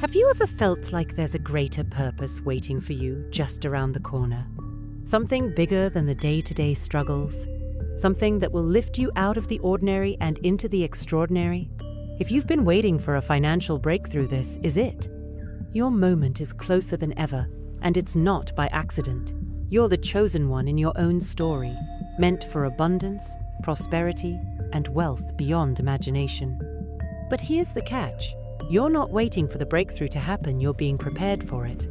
Have you ever felt like there's a greater purpose waiting for you just around the corner? Something bigger than the day-to-day struggles? Something that will lift you out of the ordinary and into the extraordinary? If you've been waiting for a financial breakthrough, this is it. Your moment is closer than ever, and it's not by accident. You're the chosen one in your own story, meant for abundance, prosperity, and wealth beyond imagination. But here's the catch. You're not waiting for the breakthrough to happen, you're being prepared for it.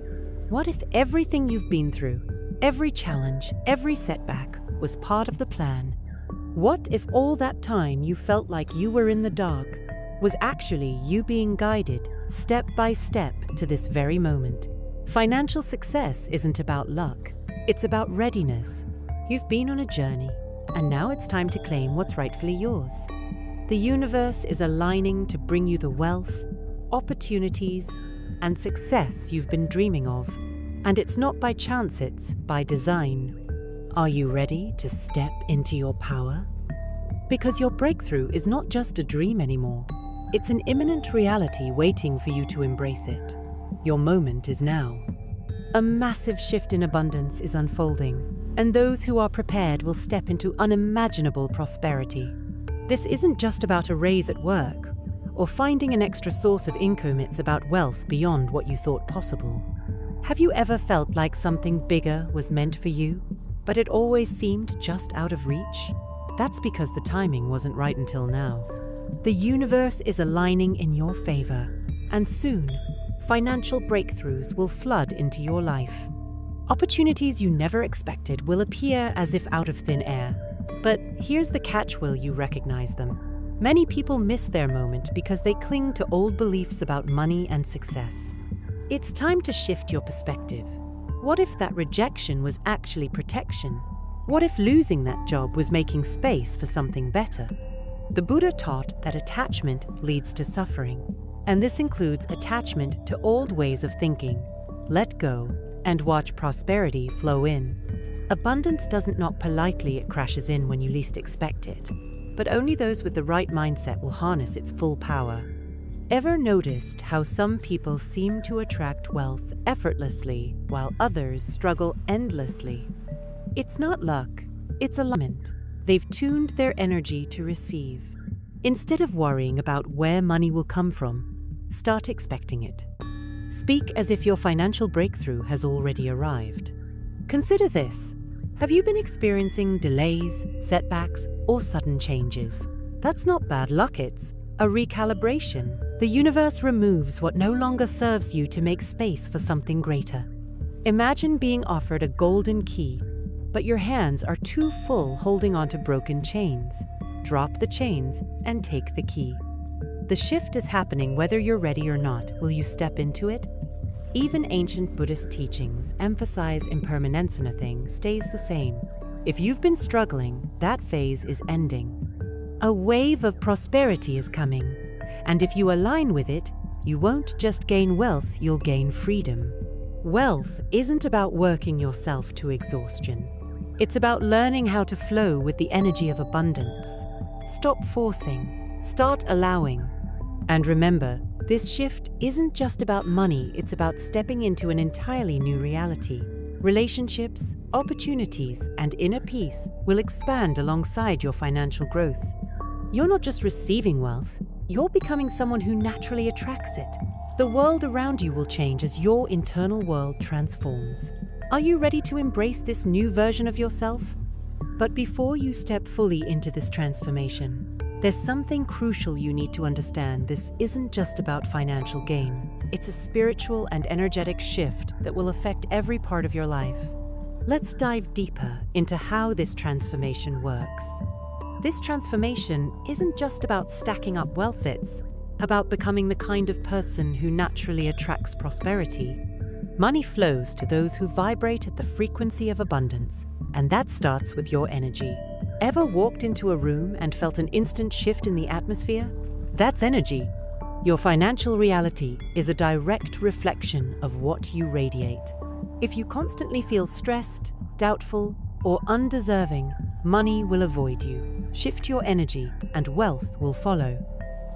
What if everything you've been through, every challenge, every setback, was part of the plan? What if all that time you felt like you were in the dark was actually you being guided, step by step, to this very moment? Financial success isn't about luck, it's about readiness. You've been on a journey, and now it's time to claim what's rightfully yours. The universe is aligning to bring you the wealth, opportunities, and success you've been dreaming of. And it's not by chance, it's by design. Are you ready to step into your power? Because your breakthrough is not just a dream anymore. It's an imminent reality waiting for you to embrace it. Your moment is now. A massive shift in abundance is unfolding, and those who are prepared will step into unimaginable prosperity. This isn't just about a raise at work or finding an extra source of income, it's about wealth beyond what you thought possible. Have you ever felt like something bigger was meant for you, but it always seemed just out of reach? That's because the timing wasn't right until now. The universe is aligning in your favor, and soon, financial breakthroughs will flood into your life. Opportunities you never expected will appear as if out of thin air. But here's the catch: will you recognize them? Many people miss their moment because they cling to old beliefs about money and success. It's time to shift your perspective. What if that rejection was actually protection? What if losing that job was making space for something better? The Buddha taught that attachment leads to suffering, and this includes attachment to old ways of thinking. Let go and watch prosperity flow in. Abundance doesn't knock politely, it crashes in when you least expect it. But only those with the right mindset will harness its full power. Ever noticed how some people seem to attract wealth effortlessly while others struggle endlessly? It's not luck, it's alignment. They've tuned their energy to receive. Instead of worrying about where money will come from, start expecting it. Speak as if your financial breakthrough has already arrived. Consider this. Have you been experiencing delays, setbacks, or sudden changes? That's not bad luck, it's a recalibration. The universe removes what no longer serves you to make space for something greater. Imagine being offered a golden key, but your hands are too full holding onto broken chains. Drop the chains and take the key. The shift is happening whether you're ready or not. Will you step into it? Even ancient Buddhist teachings emphasize impermanence in a thing stays the same. If you've been struggling, that phase is ending. A wave of prosperity is coming, and if you align with it, you won't just gain wealth, you'll gain freedom. Wealth isn't about working yourself to exhaustion. It's about learning how to flow with the energy of abundance. Stop forcing, start allowing. And remember, this shift isn't just about money, it's about stepping into an entirely new reality. Relationships, opportunities, and inner peace will expand alongside your financial growth. You're not just receiving wealth, you're becoming someone who naturally attracts it. The world around you will change as your internal world transforms. Are you ready to embrace this new version of yourself? But before you step fully into this transformation, there's something crucial you need to understand. This isn't just about financial gain. It's a spiritual and energetic shift that will affect every part of your life. Let's dive deeper into how this transformation works. This transformation isn't just about stacking up wealth, it's about becoming the kind of person who naturally attracts prosperity. Money flows to those who vibrate at the frequency of abundance, and that starts with your energy. Ever walked into a room and felt an instant shift in the atmosphere? That's energy. Your financial reality is a direct reflection of what you radiate. If you constantly feel stressed, doubtful, or undeserving, money will avoid you. Shift your energy, and wealth will follow.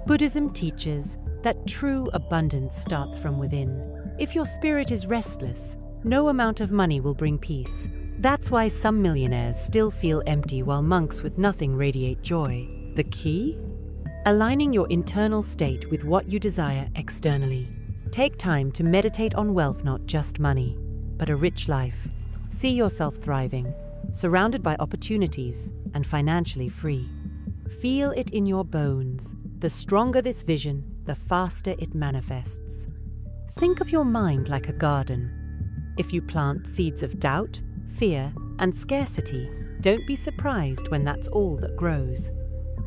Buddhism teaches that true abundance starts from within. If your spirit is restless, no amount of money will bring peace. That's why some millionaires still feel empty while monks with nothing radiate joy. The key? Aligning your internal state with what you desire externally. Take time to meditate on wealth, not just money, but a rich life. See yourself thriving, surrounded by opportunities, and financially free. Feel it in your bones. The stronger this vision, the faster it manifests. Think of your mind like a garden. If you plant seeds of doubt, fear, and scarcity, don't be surprised when that's all that grows.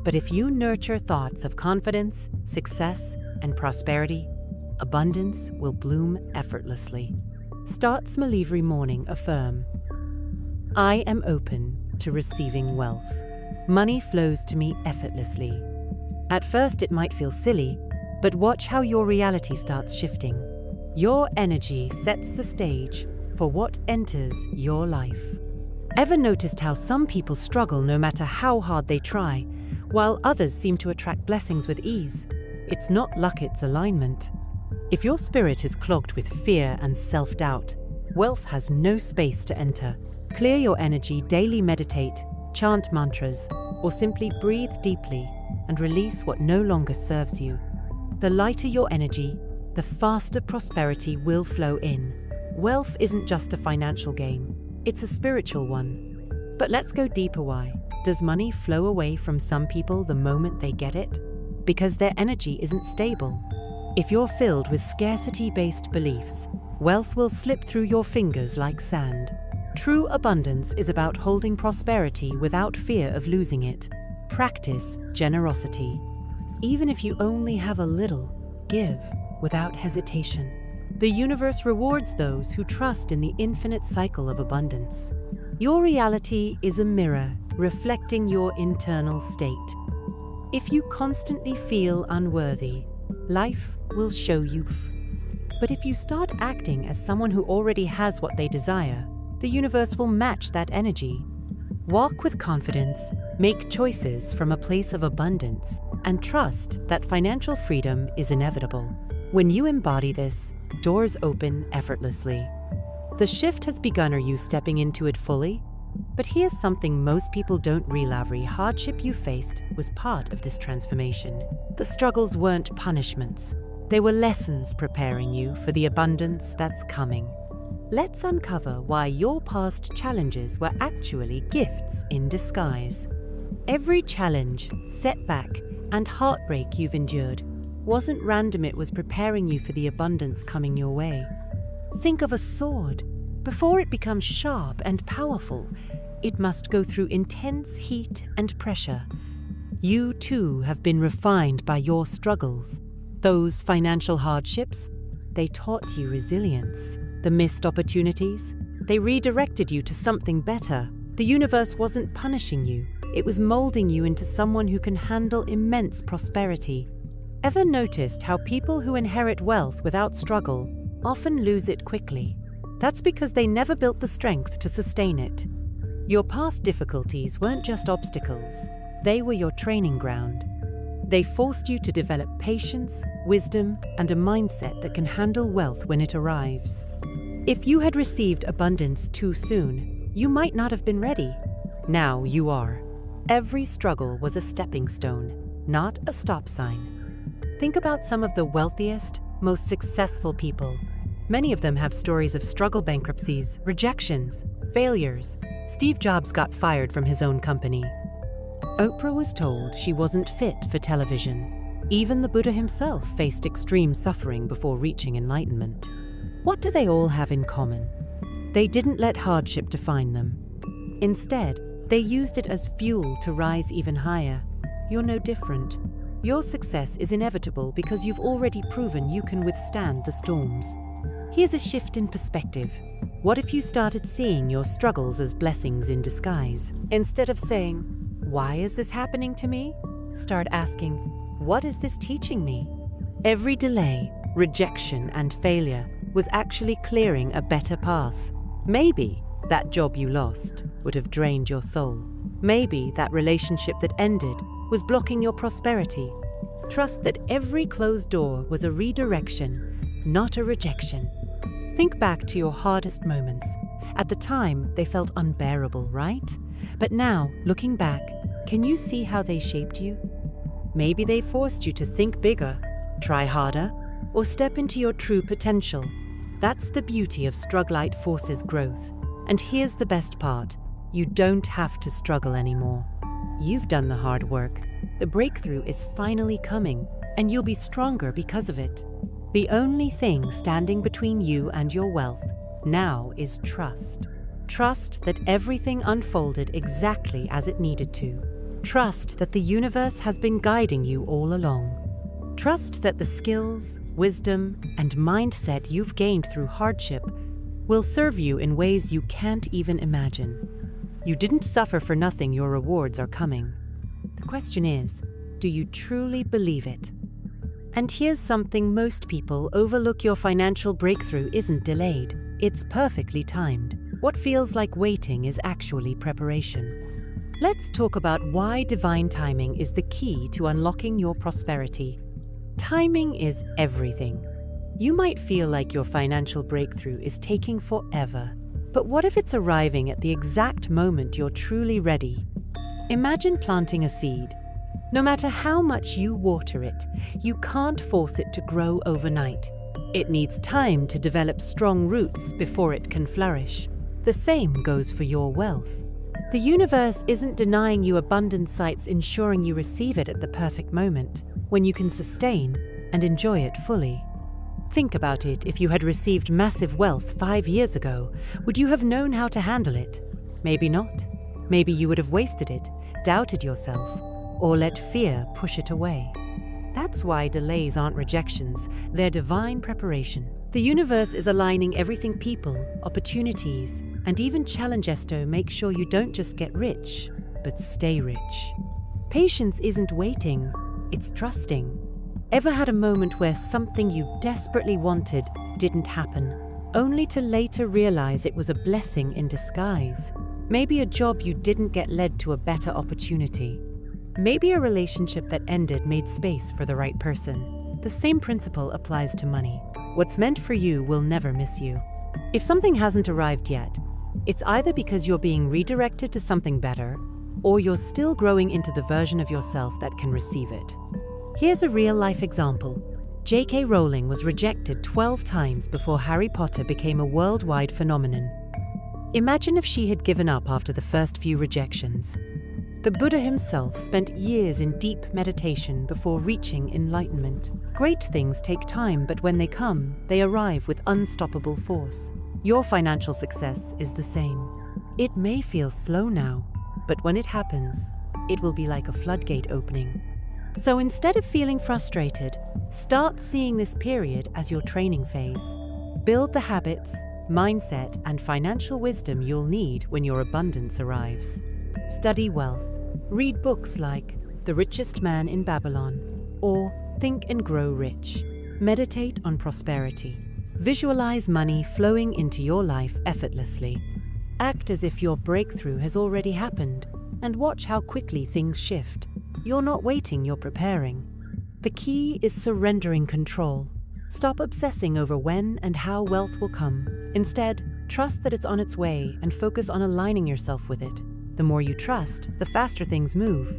But if you nurture thoughts of confidence, success, and prosperity, abundance will bloom effortlessly. Start small every morning. Affirm, I am open to receiving wealth. Money flows to me effortlessly. At first it might feel silly, but watch how your reality starts shifting. Your energy sets the stage for what enters your life. Ever noticed how some people struggle no matter how hard they try, while others seem to attract blessings with ease? It's not luck, it's alignment. If your spirit is clogged with fear and self-doubt, wealth has no space to enter. Clear your energy, daily meditate, chant mantras, or simply breathe deeply and release what no longer serves you. The lighter your energy, the faster prosperity will flow in. Wealth isn't just a financial game, it's a spiritual one. But let's go deeper. Why? Does money flow away from some people the moment they get it? Because their energy isn't stable. If you're filled with scarcity-based beliefs, wealth will slip through your fingers like sand. True abundance is about holding prosperity without fear of losing it. Practice generosity. Even if you only have a little, give without hesitation. The universe rewards those who trust in the infinite cycle of abundance. Your reality is a mirror reflecting your internal state. If you constantly feel unworthy, life will show you. But if you start acting as someone who already has what they desire, the universe will match that energy. Walk with confidence, make choices from a place of abundance, and trust that financial freedom is inevitable. When you embody this, doors open effortlessly. The shift has begun. Are you stepping into it fully? But here's something most people don't realize. Every hardship you faced was part of this transformation. The struggles weren't punishments. They were lessons preparing you for the abundance that's coming. Let's uncover why your past challenges were actually gifts in disguise. Every challenge, setback, and heartbreak you've endured wasn't random. It was preparing you for the abundance coming your way. Think of a sword. Before it becomes sharp and powerful, it must go through intense heat and pressure. You too have been refined by your struggles. Those financial hardships, they taught you resilience. The missed opportunities, they redirected you to something better. The universe wasn't punishing you. It was molding you into someone who can handle immense prosperity. Ever noticed how people who inherit wealth without struggle often lose it quickly? That's because they never built the strength to sustain it. Your past difficulties weren't just obstacles, they were your training ground. They forced you to develop patience, wisdom, and a mindset that can handle wealth when it arrives. If you had received abundance too soon, you might not have been ready. Now you are. Every struggle was a stepping stone, not a stop sign. Think about some of the wealthiest, most successful people. Many of them have stories of struggle, bankruptcies, rejections, failures. Steve Jobs got fired from his own company. Oprah was told she wasn't fit for television. Even the Buddha himself faced extreme suffering before reaching enlightenment. What do they all have in common? They didn't let hardship define them. Instead, they used it as fuel to rise even higher. You're no different. Your success is inevitable because you've already proven you can withstand the storms. Here's a shift in perspective. What if you started seeing your struggles as blessings in disguise? Instead of saying, "Why is this happening to me?" Start asking, "What is this teaching me?" Every delay, rejection, and failure was actually clearing a better path. Maybe that job you lost would have drained your soul. Maybe that relationship that ended was blocking your prosperity. Trust that every closed door was a redirection, not a rejection. Think back to your hardest moments. At the time, they felt unbearable, right? But now, looking back, can you see how they shaped you? Maybe they forced you to think bigger, try harder, or step into your true potential. That's the beauty of Struglite Forces growth. And here's the best part. You don't have to struggle anymore. You've done the hard work. The breakthrough is finally coming, and you'll be stronger because of it. The only thing standing between you and your wealth now is trust. Trust that everything unfolded exactly as it needed to. Trust that the universe has been guiding you all along. Trust that the skills, wisdom, and mindset you've gained through hardship will serve you in ways you can't even imagine. You didn't suffer for nothing. Your rewards are coming. The question is, do you truly believe it? And here's something most people overlook: your financial breakthrough isn't delayed. It's perfectly timed. What feels like waiting is actually preparation. Let's talk about why divine timing is the key to unlocking your prosperity. Timing is everything. You might feel like your financial breakthrough is taking forever. But what if it's arriving at the exact moment you're truly ready? Imagine planting a seed. No matter how much you water it, you can't force it to grow overnight. It needs time to develop strong roots before it can flourish. The same goes for your wealth. The universe isn't denying you abundance, sights ensuring you receive it at the perfect moment, when you can sustain and enjoy it fully. Think about it. If you had received massive wealth 5 years ago, would you have known how to handle it? Maybe not. Maybe you would have wasted it, doubted yourself, or let fear push it away. That's why delays aren't rejections, they're divine preparation. The universe is aligning everything: people, opportunities, and even challenges to make sure you don't just get rich, but stay rich. Patience isn't waiting, it's trusting. Ever had a moment where something you desperately wanted didn't happen, only to later realize it was a blessing in disguise? Maybe a job you didn't get led to a better opportunity. Maybe a relationship that ended made space for the right person. The same principle applies to money. What's meant for you will never miss you. If something hasn't arrived yet, it's either because you're being redirected to something better, or you're still growing into the version of yourself that can receive it. Here's a real-life example. J.K. Rowling was rejected 12 times before Harry Potter became a worldwide phenomenon. Imagine if she had given up after the first few rejections. The Buddha himself spent years in deep meditation before reaching enlightenment. Great things take time, but when they come, they arrive with unstoppable force. Your financial success is the same. It may feel slow now, but when it happens, it will be like a floodgate opening. So instead of feeling frustrated, start seeing this period as your training phase. Build the habits, mindset, and financial wisdom you'll need when your abundance arrives. Study wealth. Read books like The Richest Man in Babylon or Think and Grow Rich. Meditate on prosperity. Visualize money flowing into your life effortlessly. Act as if your breakthrough has already happened and watch how quickly things shift. You're not waiting, you're preparing. The key is surrendering control. Stop obsessing over when and how wealth will come. Instead, trust that it's on its way and focus on aligning yourself with it. The more you trust, the faster things move.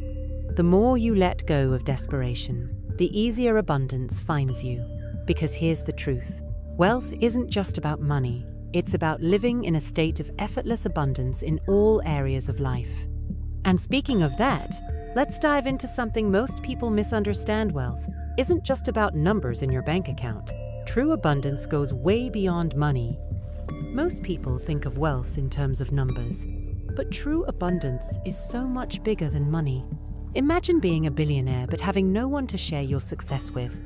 The more you let go of desperation, the easier abundance finds you. Because here's the truth. Wealth isn't just about money. It's about living in a state of effortless abundance in all areas of life. And speaking of that, let's dive into something most people misunderstand. Wealth isn't just about numbers in your bank account. True abundance goes way beyond money. Most people think of wealth in terms of numbers, but true abundance is so much bigger than money. Imagine being a billionaire but having no one to share your success with.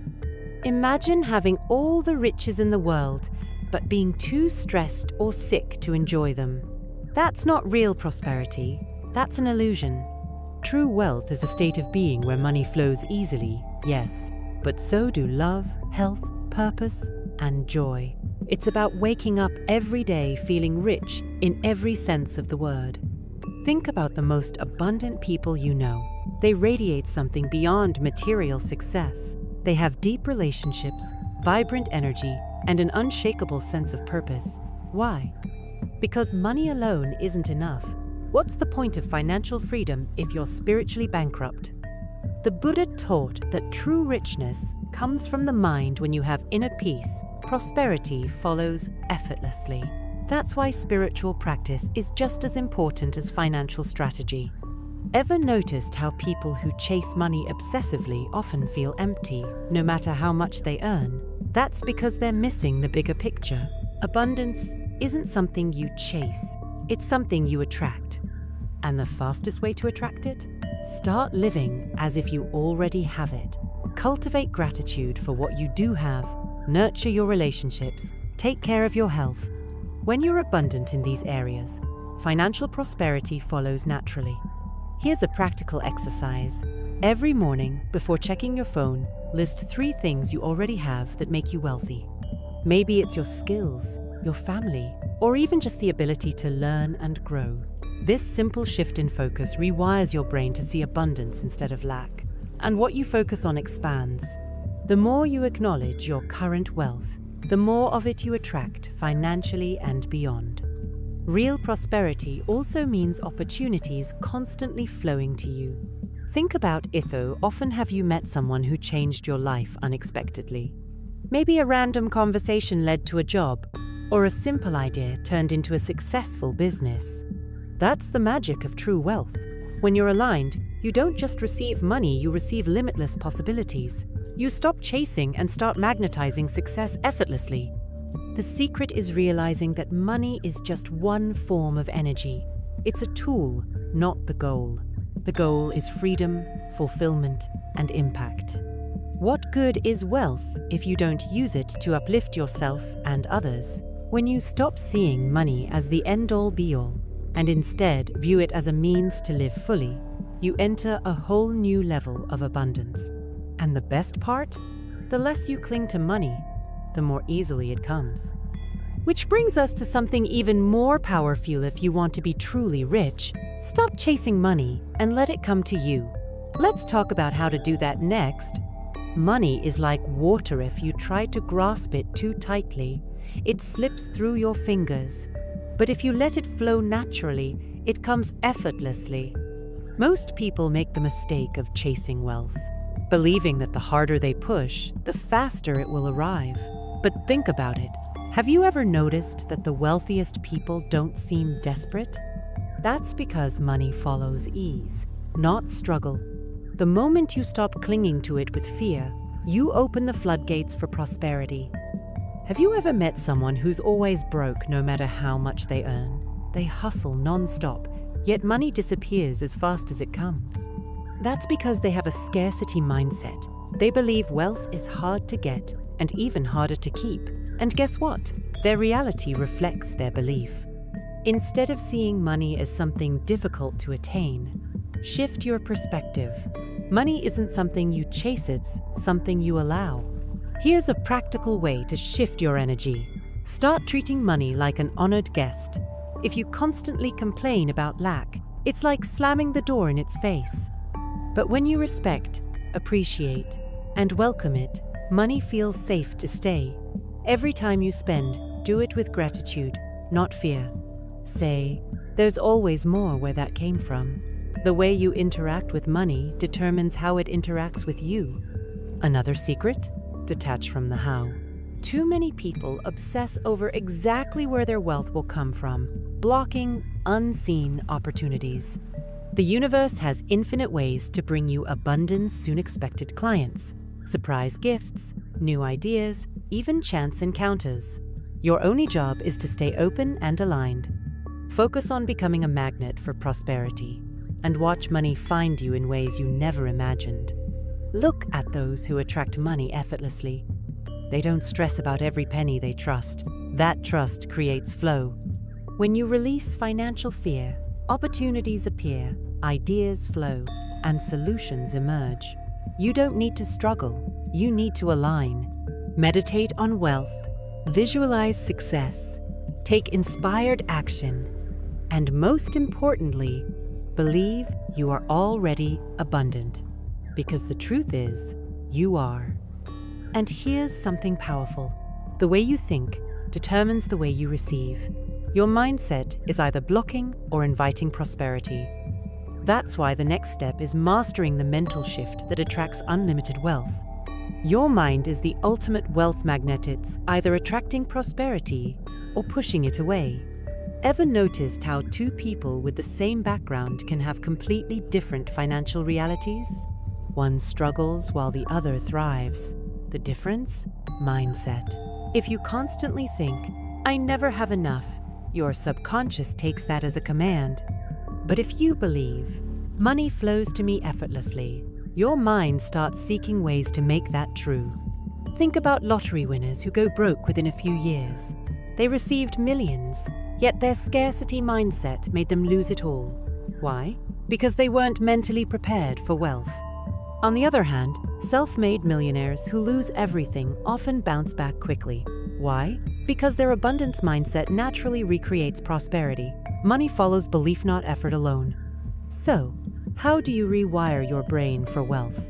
Imagine having all the riches in the world, but being too stressed or sick to enjoy them. That's not real prosperity. That's an illusion. True wealth is a state of being where money flows easily, yes, but so do love, health, purpose, and joy. It's about waking up every day feeling rich in every sense of the word. Think about the most abundant people you know. They radiate something beyond material success. They have deep relationships, vibrant energy, and an unshakable sense of purpose. Why? Because money alone isn't enough. What's the point of financial freedom if you're spiritually bankrupt? The Buddha taught that true richness comes from the mind. When you have inner peace, prosperity follows effortlessly. That's why spiritual practice is just as important as financial strategy. Ever noticed how people who chase money obsessively often feel empty, no matter how much they earn? That's because they're missing the bigger picture. Abundance isn't something you chase, it's something you attract. And the fastest way to attract it? Start living as if you already have it. Cultivate gratitude for what you do have, nurture your relationships, take care of your health. When you're abundant in these areas, financial prosperity follows naturally. Here's a practical exercise. Every morning, before checking your phone, list 3 things you already have that make you wealthy. Maybe it's your skills, your family, or even just the ability to learn and grow. This simple shift in focus rewires your brain to see abundance instead of lack. And what you focus on expands. The more you acknowledge your current wealth, the more of it you attract financially and beyond. Real prosperity also means opportunities constantly flowing to you. Think about Itho. Often have you met someone who changed your life unexpectedly? Maybe a random conversation led to a job, or a simple idea turned into a successful business. That's the magic of true wealth. When you're aligned, you don't just receive money, you receive limitless possibilities. You stop chasing and start magnetizing success effortlessly. The secret is realizing that money is just one form of energy. It's a tool, not the goal. The goal is freedom, fulfillment, and impact. What good is wealth if you don't use it to uplift yourself and others? When you stop seeing money as the end-all be-all, and instead view it as a means to live fully, you enter a whole new level of abundance. And the best part? The less you cling to money, the more easily it comes. Which brings us to something even more powerful. If you want to be truly rich, stop chasing money and let it come to you. Let's talk about how to do that next. Money is like water. If you try to grasp it too tightly, it slips through your fingers. But if you let it flow naturally, it comes effortlessly. Most people make the mistake of chasing wealth, believing that the harder they push, the faster it will arrive. But think about it. Have you ever noticed that the wealthiest people don't seem desperate? That's because money follows ease, not struggle. The moment you stop clinging to it with fear, you open the floodgates for prosperity. Have you ever met someone who's always broke no matter how much they earn? They hustle non-stop, yet money disappears as fast as it comes. That's because they have a scarcity mindset. They believe wealth is hard to get and even harder to keep. And guess what? Their reality reflects their belief. Instead of seeing money as something difficult to attain, shift your perspective. Money isn't something you chase, it's something you allow. Here's a practical way to shift your energy. Start treating money like an honored guest. If you constantly complain about lack, it's like slamming the door in its face. But when you respect, appreciate, and welcome it, money feels safe to stay. Every time you spend, do it with gratitude, not fear. Say, there's always more where that came from. The way you interact with money determines how it interacts with you. Another secret? Detach from the how. Too many people obsess over exactly where their wealth will come from, blocking unseen opportunities. The universe has infinite ways to bring you abundance, soon expected clients, surprise gifts, new ideas, even chance encounters. Your only job is to stay open and aligned. Focus on becoming a magnet for prosperity, and watch money find you in ways you never imagined. Look at those who attract money effortlessly. They don't stress about every penny they trust. That trust creates flow. When you release financial fear, opportunities appear, ideas flow, and solutions emerge. You don't need to struggle, you need to align. Meditate on wealth, visualize success, take inspired action, and most importantly, Believe you are already abundant, because the truth is, you are. And here's something powerful. The way you think determines the way you receive. Your mindset is either blocking or inviting prosperity. That's why the next step is mastering the mental shift that attracts unlimited wealth. Your mind is the ultimate wealth magnet. It's either attracting prosperity or pushing it away. Ever noticed how two people with the same background can have completely different financial realities? One struggles while the other thrives. The difference? Mindset. If you constantly think, "I never have enough," your subconscious takes that as a command. But if you believe, "Money flows to me effortlessly," your mind starts seeking ways to make that true. Think about lottery winners who go broke within a few years. They received millions, yet their scarcity mindset made them lose it all. Why? Because they weren't mentally prepared for wealth. On the other hand, self-made millionaires who lose everything often bounce back quickly. Why? Because their abundance mindset naturally recreates prosperity. Money follows belief, not effort alone. So, how do you rewire your brain for wealth?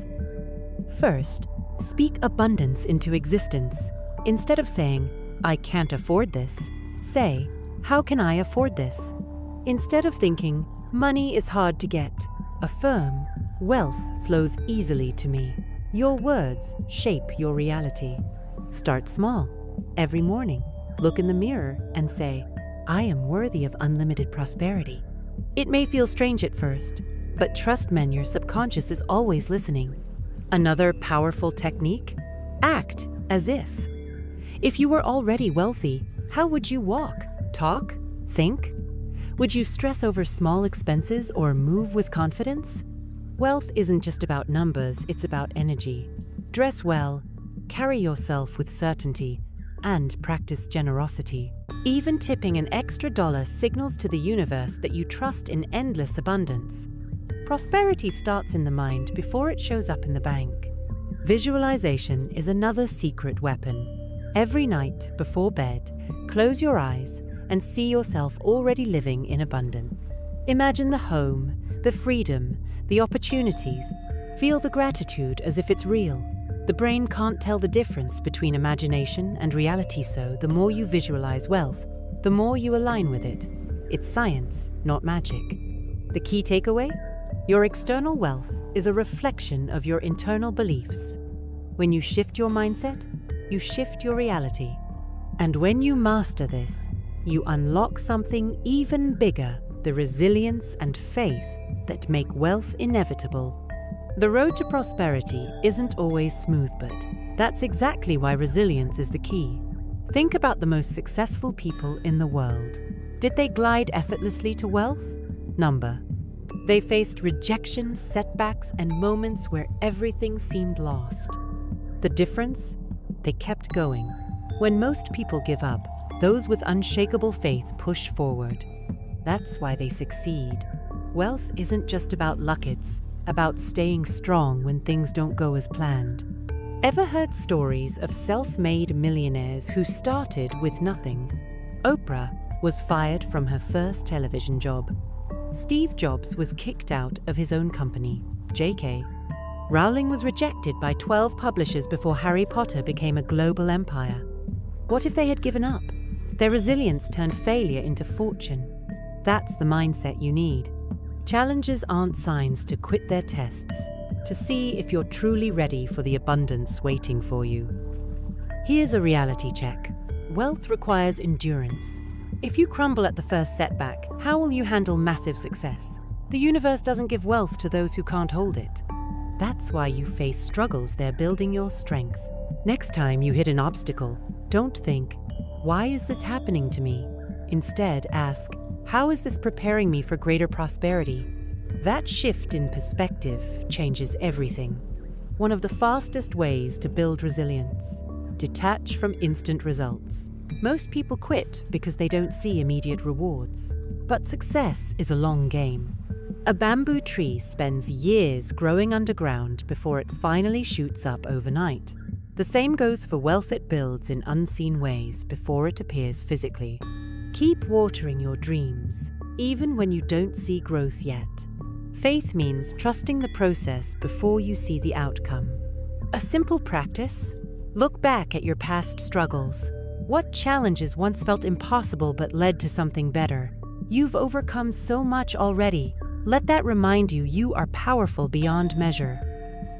First, speak abundance into existence. Instead of saying, "I can't afford this," say, "How can I afford this?" Instead of thinking, "Money is hard to get," affirm, "Wealth flows easily to me." Your words shape your reality. Start small. Every morning, look in the mirror and say, "I am worthy of unlimited prosperity." It may feel strange at first, but trust me, your subconscious is always listening. Another powerful technique? Act as if. If you were already wealthy, how would you walk, talk, think? Would you stress over small expenses or move with confidence? Wealth isn't just about numbers, it's about energy. Dress well, carry yourself with certainty, and practice generosity. Even tipping an extra dollar signals to the universe that you trust in endless abundance. Prosperity starts in the mind before it shows up in the bank. Visualization is another secret weapon. Every night before bed, close your eyes and see yourself already living in abundance. Imagine the home, the freedom, the opportunities. Feel the gratitude as if it's real. The brain can't tell the difference between imagination and reality, so the more you visualize wealth, the more you align with it. It's science, not magic. The key takeaway? Your external wealth is a reflection of your internal beliefs. When you shift your mindset, you shift your reality. And when you master this, you unlock something even bigger, the resilience and faith that make wealth inevitable. The road to prosperity isn't always smooth, but that's exactly why resilience is the key. Think about the most successful people in the world. Did they glide effortlessly to wealth? Number. They faced rejection, setbacks, and moments where everything seemed lost. The difference? They kept going. When most people give up, those with unshakable faith push forward. That's why they succeed. Wealth isn't just about luck, it's about staying strong when things don't go as planned. Ever heard stories of self-made millionaires who started with nothing? Oprah was fired from her first television job. Steve Jobs was kicked out of his own company, J.K. Rowling was rejected by 12 publishers before Harry Potter became a global empire. What if they had given up? Their resilience turned failure into fortune. That's the mindset you need. Challenges aren't signs to quit their tests, to see if you're truly ready for the abundance waiting for you. Here's a reality check. Wealth requires endurance. If you crumble at the first setback, how will you handle massive success? The universe doesn't give wealth to those who can't hold it. That's why you face struggles, they're building your strength. Next time you hit an obstacle, don't think, "Why is this happening to me?" Instead, ask, "How is this preparing me for greater prosperity?" That shift in perspective changes everything. One of the fastest ways to build resilience: detach from instant results. Most people quit because they don't see immediate rewards. But success is a long game. A bamboo tree spends years growing underground before it finally shoots up overnight. The same goes for wealth. It builds in unseen ways before it appears physically. Keep watering your dreams, even when you don't see growth yet. Faith means trusting the process before you see the outcome. A simple practice: look back at your past struggles. What challenges once felt impossible but led to something better? You've overcome so much already. Let that remind you you are powerful beyond measure.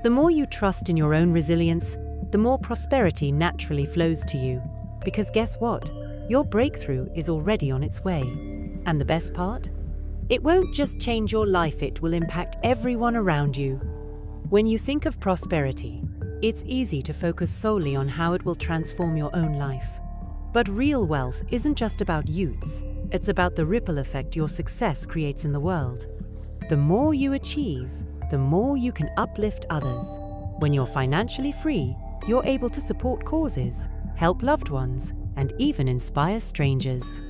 The more you trust in your own resilience, the more prosperity naturally flows to you. Because guess what? Your breakthrough is already on its way. And the best part? It won't just change your life, it will impact everyone around you. When you think of prosperity, it's easy to focus solely on how it will transform your own life. But real wealth isn't just about utes, it's about the ripple effect your success creates in the world. The more you achieve, the more you can uplift others. When you're financially free, you're able to support causes, help loved ones, and even inspire strangers.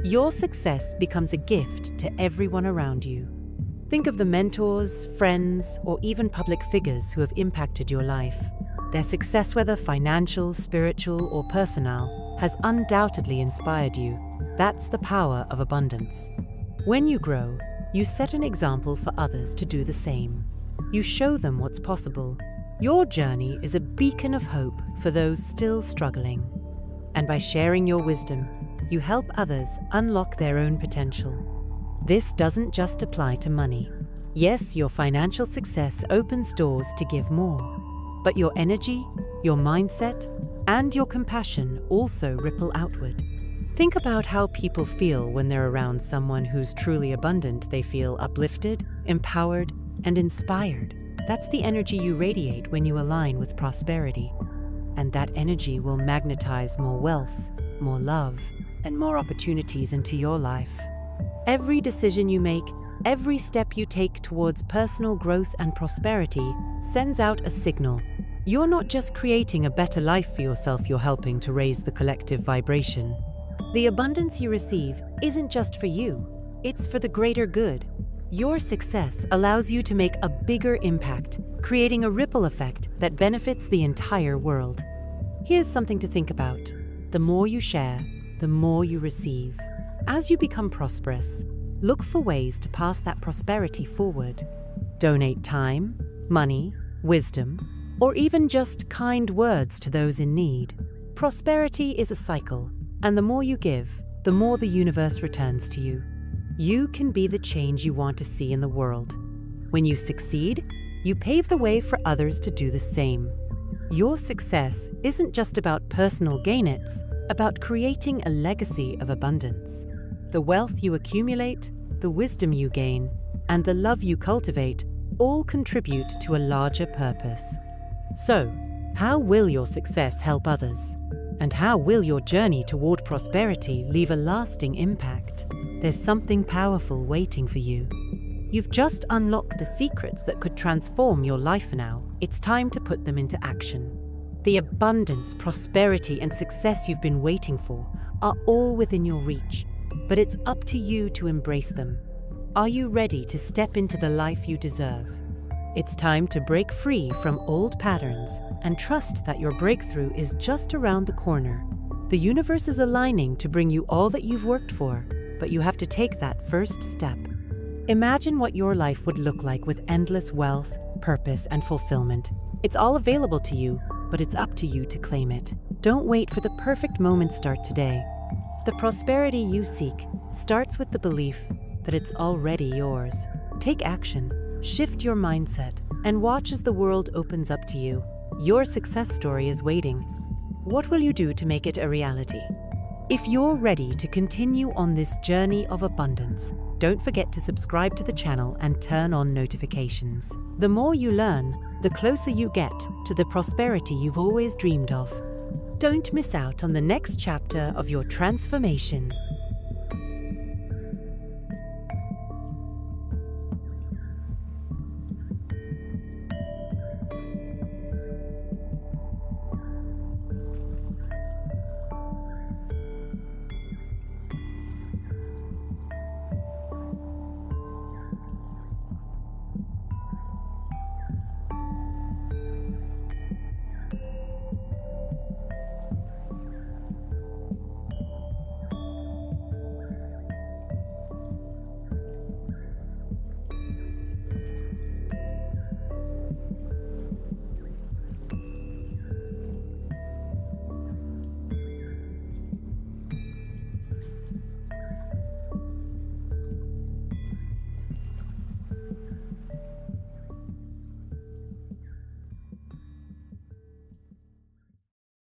Your success becomes a gift to everyone around you. Think of the mentors, friends, or even public figures who have impacted your life. Their success, whether financial, spiritual, or personal, has undoubtedly inspired you. That's the power of abundance. When you grow, you set an example for others to do the same. You show them what's possible. Your journey is a beacon of hope for those still struggling. And by sharing your wisdom, you help others unlock their own potential. This doesn't just apply to money. Yes, your financial success opens doors to give more. But your energy, your mindset, and your compassion also ripple outward. Think about how people feel when they're around someone who's truly abundant. They feel uplifted, empowered, and inspired. That's the energy you radiate when you align with prosperity. And that energy will magnetize more wealth, more love, and more opportunities into your life. Every decision you make, every step you take towards personal growth and prosperity sends out a signal. You're not just creating a better life for yourself, you're helping to raise the collective vibration. The abundance you receive isn't just for you, it's for the greater good. Your success allows you to make a bigger impact, creating a ripple effect that benefits the entire world. Here's something to think about. The more you share, the more you receive. As you become prosperous, look for ways to pass that prosperity forward. Donate time, money, wisdom, or even just kind words to those in need. Prosperity is a cycle, and the more you give, the more the universe returns to you. You can be the change you want to see in the world. When you succeed, you pave the way for others to do the same. Your success isn't just about personal gain, it's about creating a legacy of abundance. The wealth you accumulate, the wisdom you gain, and the love you cultivate all contribute to a larger purpose. So, how will your success help others? And how will your journey toward prosperity leave a lasting impact? There's something powerful waiting for you. You've just unlocked the secrets that could transform your life now. It's time to put them into action. The abundance, prosperity, and success you've been waiting for are all within your reach, but it's up to you to embrace them. Are you ready to step into the life you deserve? It's time to break free from old patterns and trust that your breakthrough is just around the corner. The universe is aligning to bring you all that you've worked for, but you have to take that first step. Imagine what your life would look like with endless wealth, purpose, and fulfillment. It's all available to you, but it's up to you to claim it. Don't wait for the perfect moment, start today. The prosperity you seek starts with the belief that it's already yours. Take action, shift your mindset, and watch as the world opens up to you. Your success story is waiting. What will you do to make it a reality? If you're ready to continue on this journey of abundance, don't forget to subscribe to the channel and turn on notifications. The more you learn, the closer you get to the prosperity you've always dreamed of. Don't miss out on the next chapter of your transformation.